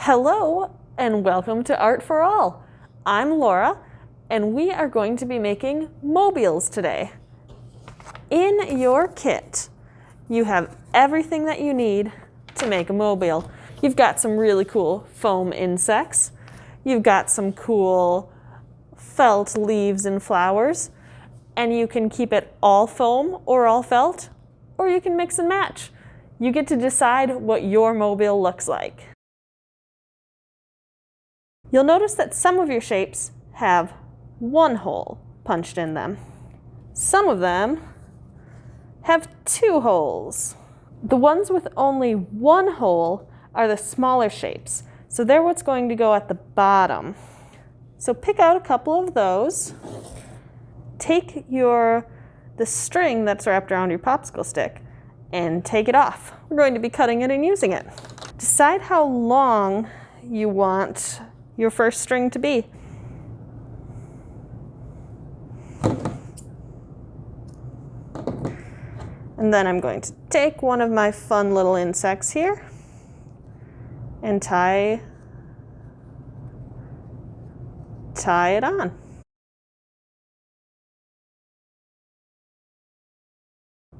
Hello and welcome to Art for All. I'm Laura and we are going to be making mobiles today. In your kit, you have everything that you need to make a mobile. You've got some really cool foam insects. You've got some cool felt leaves and flowers, and you can keep it all foam or all felt, or you can mix and match. You get to decide what your mobile looks like. You'll notice that some of your shapes have one hole punched in them. Some of them have two holes. The ones with only one hole are the smaller shapes, so they're what's going to go at the bottom. So pick out a couple of those. Take the string that's wrapped around your popsicle stick and take it off. We're going to be cutting it and using it. Decide how long you want your first string to be. And then I'm going to take one of my fun little insects here and tie it on.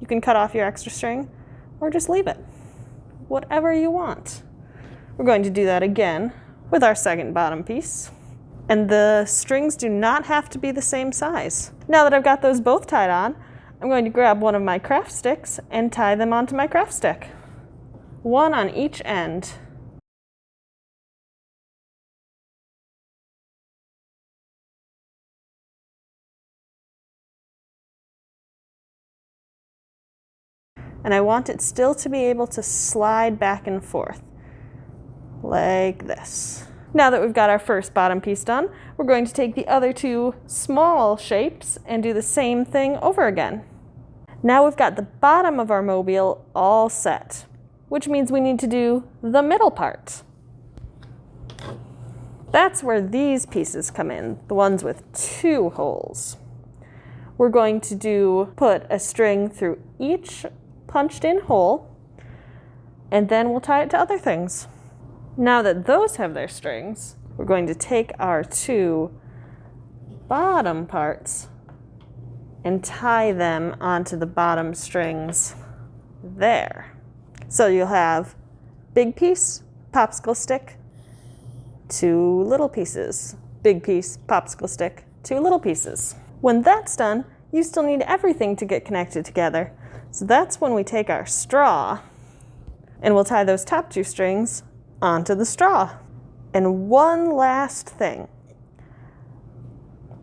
You can cut off your extra string or just leave it, whatever you want. We're going to do that again with our second bottom piece. And the strings do not have to be the same size. Now that I've got those both tied on, I'm going to grab one of my craft sticks and tie them onto my craft stick. One on each end. And I want it still to be able to slide back and forth, like this. Now that we've got our first bottom piece done, we're going to take the other two small shapes and do the same thing over again. Now we've got the bottom of our mobile all set, which means we need to do the middle part. That's where these pieces come in, the ones with two holes. We're going to put a string through each punched in hole, and then we'll tie it to other things. Now that those have their strings, we're going to take our two bottom parts and tie them onto the bottom strings there. So you'll have big piece, popsicle stick, two little pieces, big piece, popsicle stick, two little pieces. When that's done, you still need everything to get connected together. So that's when we take our straw and we'll tie those top two strings onto the straw. And one last thing,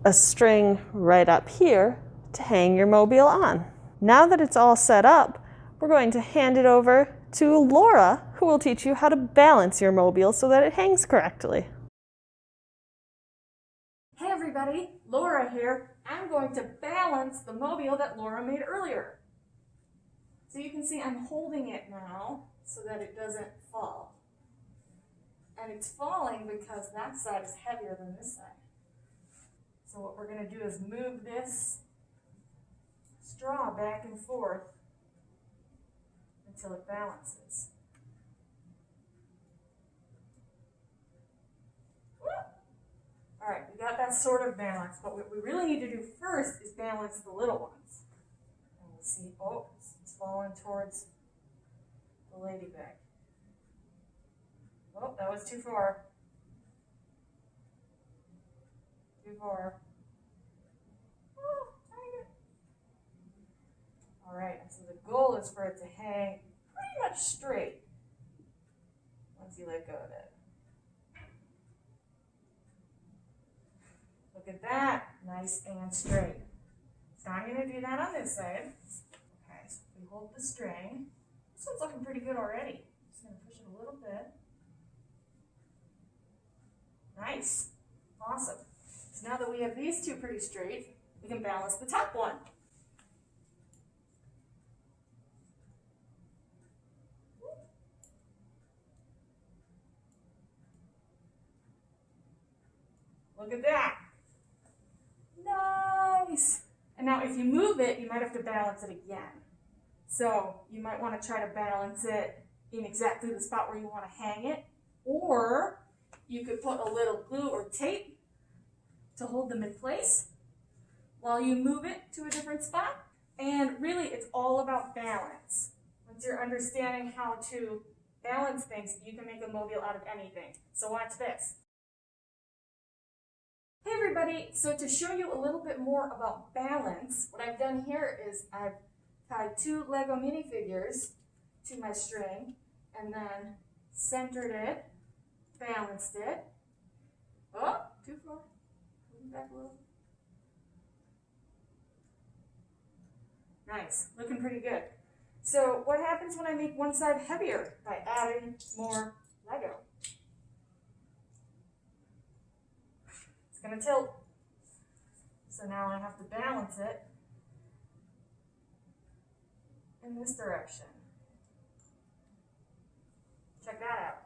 a string right up here to hang your mobile on. Now that it's all set up, we're going to hand it over to Laura, who will teach you how to balance your mobile so that it hangs correctly. Hey everybody, Laura here. I'm going to balance the mobile that Laura made earlier. So you can see I'm holding it now so that it doesn't fall. And it's falling because that side is heavier than this side. So what we're going to do is move this straw back and forth until it balances. Alright, we got that sort of balance, but what we really need to do first is balance the little ones. And we'll see, oh, it's falling towards the ladybug. Oh, that was too far. Too far. Oh, dang it. Alright, so the goal is for it to hang pretty much straight once you let go of it. Look at that, nice and straight. So I'm going to do that on this side. Okay, so we hold the string. This one's looking pretty good already. Just going to push it a little bit. Nice, awesome. So now that we have these two pretty straight, we can balance the top one. Look at that. Nice. And now if you move it, you might have to balance it again. So you might want to try to balance it in exactly the spot where you want to hang it, or You could put a little glue or tape to hold them in place while you move it to a different spot. And really, it's all about balance. Once you're understanding how to balance things, you can make a mobile out of anything. So watch this. Hey everybody, so to show you a little bit more about balance, what I've done here is I've tied 2 Lego minifigures to my string and then centered it, balanced it. Oh, too far. Move back a little. Nice, looking pretty good. So what happens when I make one side heavier? By adding more Lego. It's going to tilt. So now I have to balance it in this direction. Check that out.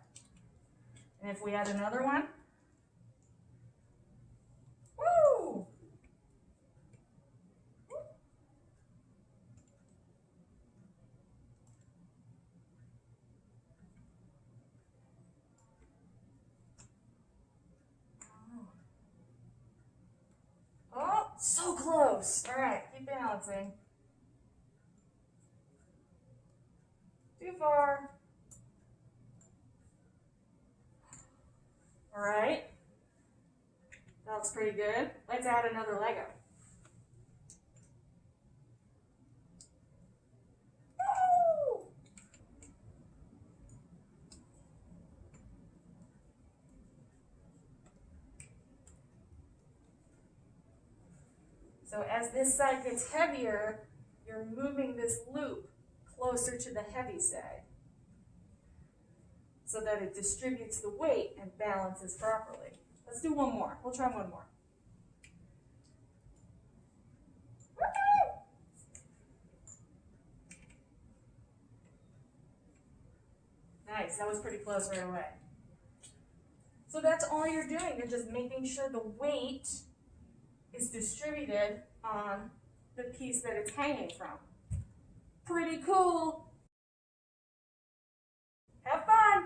And if we add another one, woo! Oh, so close. All right, keep balancing. Too far. All right. That looks pretty good. Let's add another Lego. Woo! So as this side gets heavier, you're moving this loop closer to the heavy side so that it distributes the weight and balances properly. Let's do one more. We'll try one more. Nice, that was pretty close right away. So that's all you're doing. You're just making sure the weight is distributed on the piece that it's hanging from. Pretty cool. Have fun.